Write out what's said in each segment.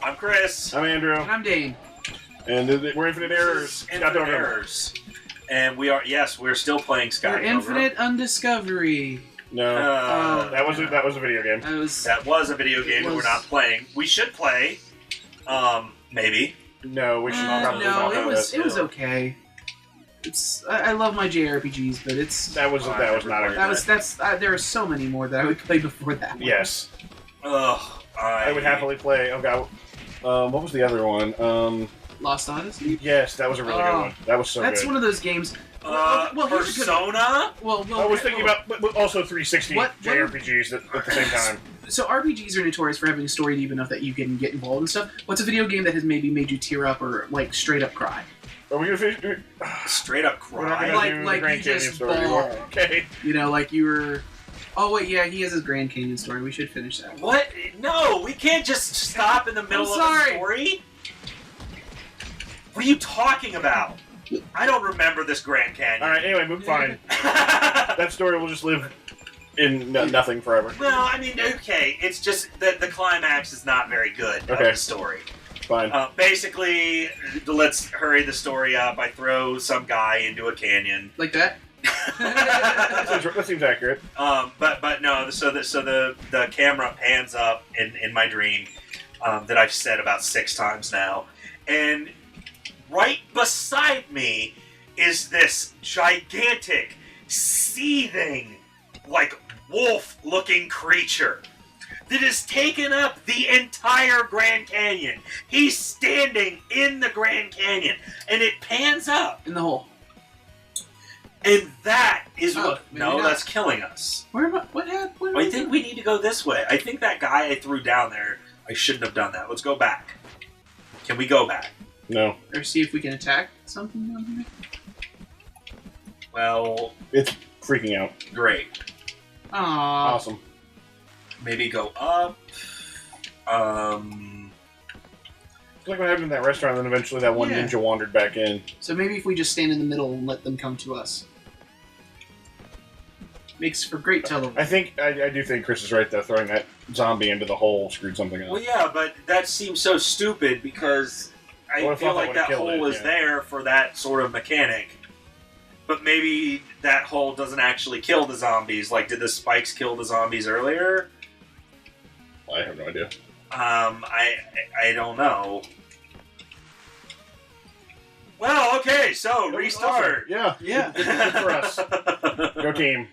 I'm Chris. I'm Andrew. And I'm Dane. And we're Infinite Errors. Infinite Errors. And we're still playing Scott. We're Infinite Undiscovery. No. That was a video game. That was a video game that we're not playing. We should play. Maybe. No, we should probably no, not. it was okay. I love my JRPGs, but that was not a good. there are so many more that I would play before that one. Yes. I would happily play. Oh god. What was the other one? Lost Odyssey? Yes, that was a really good one. That was so That's good. one of those games. Persona? I was thinking about but also 360 JRPGs at the same time. So RPGs are notorious for having a story deep enough that you can get involved and stuff. What's a video game that has maybe made you tear up or like straight up cry? Are we gonna finish? Straight up cry? We're not gonna do the Grand Canyon story anymore. Okay. You know, like you were... Oh, wait, yeah, he has his Grand Canyon story. We should finish that. What? No, we can't just stop in the middle of a story. What are you talking about? I don't remember this Grand Canyon. Alright, anyway, move fine. That story will just live in nothing forever. Well, I mean, okay, it's just that the climax is not very good of the story. Fine. Basically, let's hurry the story up. I throw some guy into a canyon. Like that? That seems accurate. But no. So the camera pans up in my dream that I've said about 6 times now, and right beside me is this gigantic, seething, like wolf-looking creature that has taken up the entire Grand Canyon. He's standing in the Grand Canyon, and it pans up in the hole. And that is that's killing us. What happened? I think we need to go this way. I think that guy I threw down there, I shouldn't have done that. Let's go back. Can we go back? No. Or see if we can attack something down here? Well... It's freaking out. Great. Aww. Awesome. Maybe go up. It's like what happened in that restaurant, and then eventually that one ninja wandered back in. So maybe if we just stand in the middle and let them come to us. Makes for great television. I do think Chris is right, though. Throwing that zombie into the hole screwed something up. Well, yeah, but that seems so stupid because I feel like that hole is there for that sort of mechanic. But maybe that hole doesn't actually kill the zombies. Like, did the spikes kill the zombies earlier? I have no idea. I don't know. Well, okay, so restart. Awesome. Yeah. Good for us. Go team.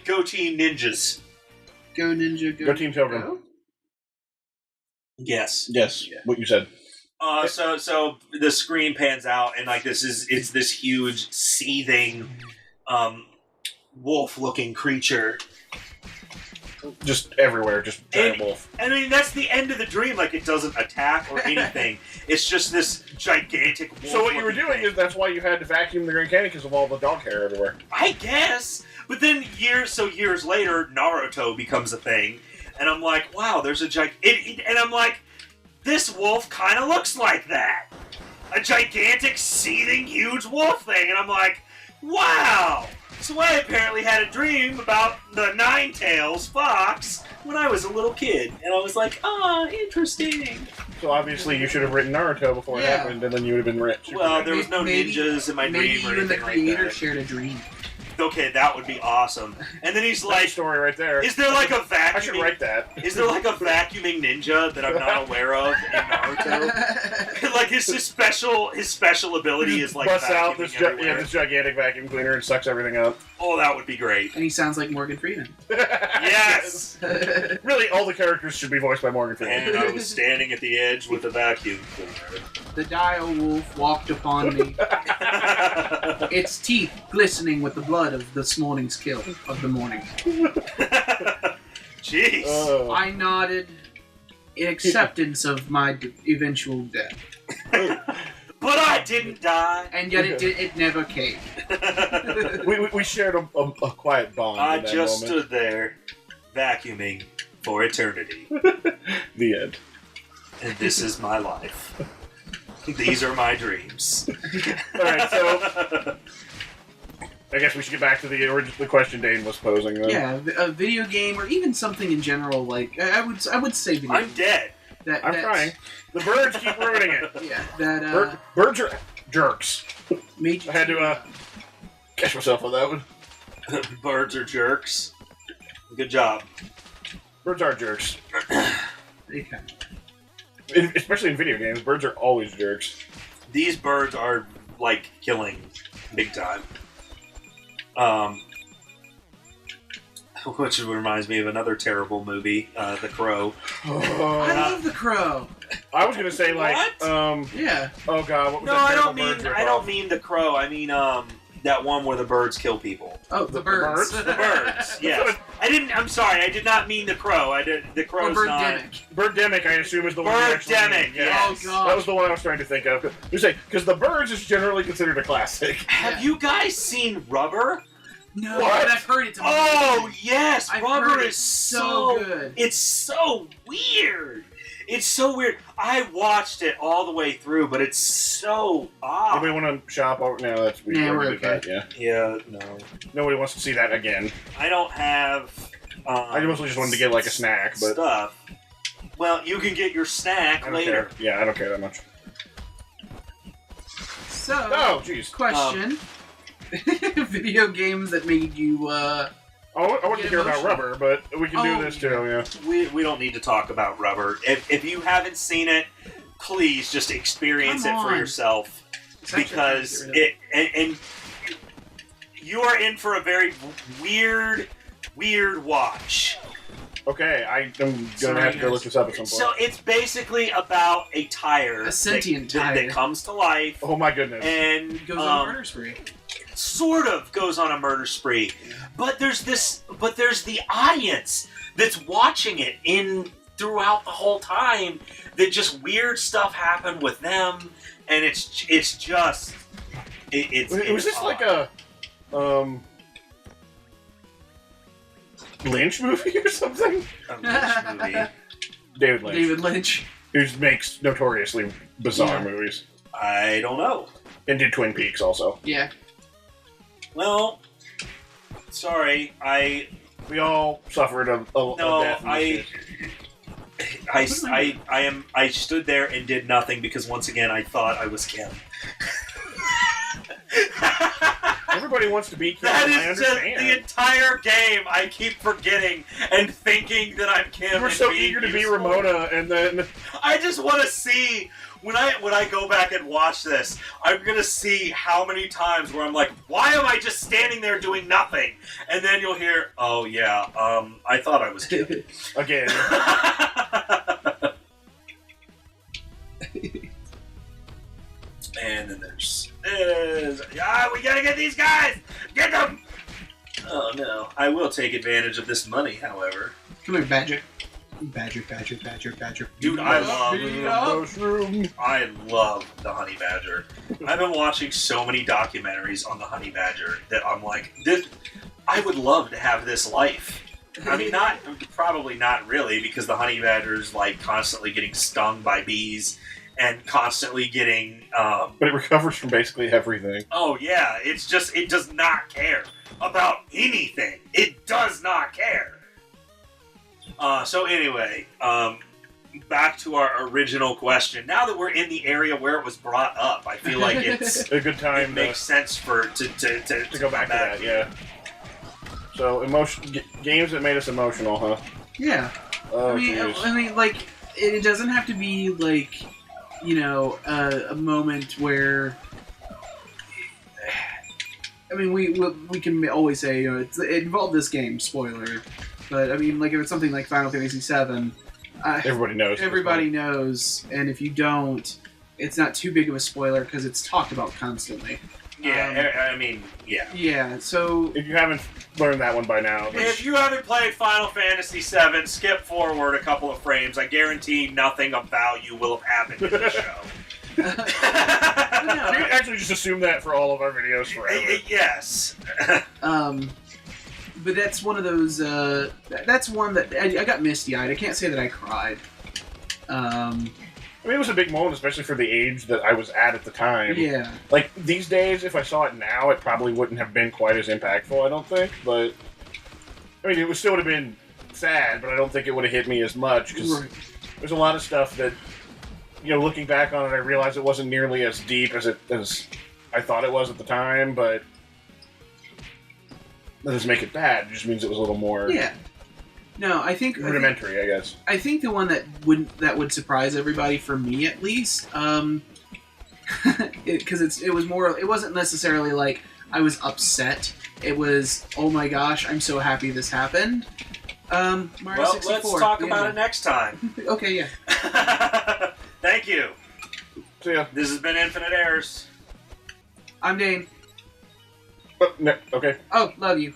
Go Team Ninjas. Go Ninja, go Team Pilgrim. Go? Yes. Yes, what you said. So the screen pans out, and like it's this huge, seething, wolf-looking creature. Just everywhere, just giant wolf. I mean, that's the end of the dream. Like, it doesn't attack or anything. It's just this gigantic wolf. So what you were doing is that's why you had to vacuum the Grand Canyon because of all the dog hair everywhere. I guess. But then years later, Naruto becomes a thing, and I'm like, wow, there's a and I'm like, this wolf kind of looks like that. A gigantic, seething, huge wolf thing. And I'm like, wow. So I apparently had a dream about the Nine-Tails fox when I was a little kid. And I was like, interesting. So obviously you should have written Naruto before it happened, and then you would have been rich. Well, there was no ninjas in my dream or anything like that. Maybe you and the creator shared a dream. Okay, that would be awesome. And then he's like... story right there. Is there like a vacuuming... I should write that. Is there like a vacuuming ninja that I'm not aware of in Naruto? Like his special ability is like busts out this gigantic vacuum cleaner and sucks everything up. Oh, that would be great. And he sounds like Morgan Freeman. Yes! Really, all the characters should be voiced by Morgan Freeman. And I was standing at the edge with a vacuum cleaner. The dire wolf walked upon me. Its teeth glistening with the blood of this morning's kill of the morning. Jeez. I nodded in acceptance of my eventual death. But I didn't die. And yet it never came. we shared a quiet bond. I just stood there, vacuuming for eternity. The end. And this is my life. These are my dreams. Alright, so... I guess we should get back to the question Dane was posing. Then. Yeah, a video game or even something in general. Like I would say video. I'm dead. I'm trying. The birds keep ruining it. Yeah, that Birds are jerks. made you I had to catch myself on that one. Birds are jerks. Good job. Birds are jerks. Okay. Especially in video games, birds are always jerks. These birds are like killing big time. Which reminds me of another terrible movie, The Crow. I love The Crow. I was gonna say like, What? Yeah. oh god, what was No, that I terrible don't mean. bird I don't mean The Crow. I mean that one where the birds kill people. Oh, the birds. birds? The birds. Yes. I didn't. I'm sorry. I did not mean The Crow. I did. The Crow's Or not. Birdemic. Birdemic, I assume, is the one. you actually Birdemic, mean. Yeah. yes. Oh god. That was the one I was trying to think of. You say because the birds is generally considered a classic. Have you guys seen Rubber? No, What? but I've heard it. Oh yes, I've Rubber heard is it's so good. It's so weird. It's so weird. I watched it all the way through, but it's so odd. Anybody want to shop over? No, that's we Nah, already we're did that. Yeah. Yeah, no. Nobody wants to see that again. I don't have. I mostly just wanted to get like a snack, but stuff. Well, you can get your snack I don't later. care. Yeah, I don't care that much. So, Oh, jeez. question: video games that made you I want to Get hear about emotional. Rubber, but we can do Oh, this too. Yeah. We don't need to talk about Rubber. If you haven't seen it, please just experience Come it for on. yourself. It's actually Because trying to get and you are in for a very weird watch. Okay, I'm gonna Sorry, have to go guys. look this up at some point. So it's basically about a tire, A sentient that tire. comes to life oh my goodness. and It goes on a murder spree. sort of goes on a murder spree. But there's the audience that's watching it throughout the whole time. That just weird stuff happened with them, and it's just was this like a Lynch movie or something? a movie? David Lynch, David Lynch. who makes notoriously bizarre Yeah. movies, I don't know. and did Twin Peaks also. Yeah. Well, sorry, We all suffered a No, death. In this case. I stood there and did nothing because once again I thought I was Kim. Everybody wants to be Kim. That I is just understand. the entire game. I keep forgetting and thinking that I'm Kim. You were and so being eager to be useful. Ramona, and then I just want to see when I go back and watch this. I'm gonna see how many times where I'm like, why am I just standing there doing nothing? And then you'll hear, oh yeah, I thought I was Kim. again. And then there's we gotta get these guys! Get them! Oh no. I will take advantage of this money, however. Come here, Badger. Badger. Dude, Beat I up, love beat up. Mushroom. I love the honey badger. I've been watching so many documentaries on the honey badger that I'm like, I would love to have this life. I mean, probably not really, because the honey badger's like constantly getting stung by bees and constantly getting But it recovers from basically everything. oh yeah, it's just it does not care about anything. It does not care. So anyway, back to our original question. Now that we're in the area where it was brought up, I feel like it's A good it time makes sense for to to go back to that. Yeah. So games that made us emotional, huh? Yeah. Oh, I mean, like, it doesn't have to be like, a moment where. I mean, we can always say it involved this game. Spoiler, but I mean, like if it's something like Final Fantasy VII, everybody knows. everybody knows, and if you don't, it's not too big of a spoiler because it's talked about constantly. Yeah, I mean, yeah. Yeah. So If you haven't learned that one by now, then If you haven't played Final Fantasy VII, skip forward a couple of frames. I guarantee nothing of value will have happened in the show. we can actually just assume that for all of our videos forever. Yes. But that's one of those. That's one that I got misty-eyed. I can't say that I cried. I mean, it was a big moment, especially for the age that I was at the time. Yeah. Like, these days, if I saw it now, it probably wouldn't have been quite as impactful, I don't think. But, I mean, it still would have been sad, but I don't think it would have hit me as much. Because Right. there's a lot of stuff that, looking back on it, I realized it wasn't nearly as deep as I thought it was at the time, but that doesn't make it bad. It just means it was a little more No, I think rudimentary, I guess. I think the one that would surprise everybody, for me at least, because it was more. It wasn't necessarily like I was upset. It was, oh my gosh, I'm so happy this happened. Mario Well, 64. let's talk about it next time. Okay, yeah. Thank you. So yeah. This has been Infinite Errors. I'm Dane. Okay. Oh, love you.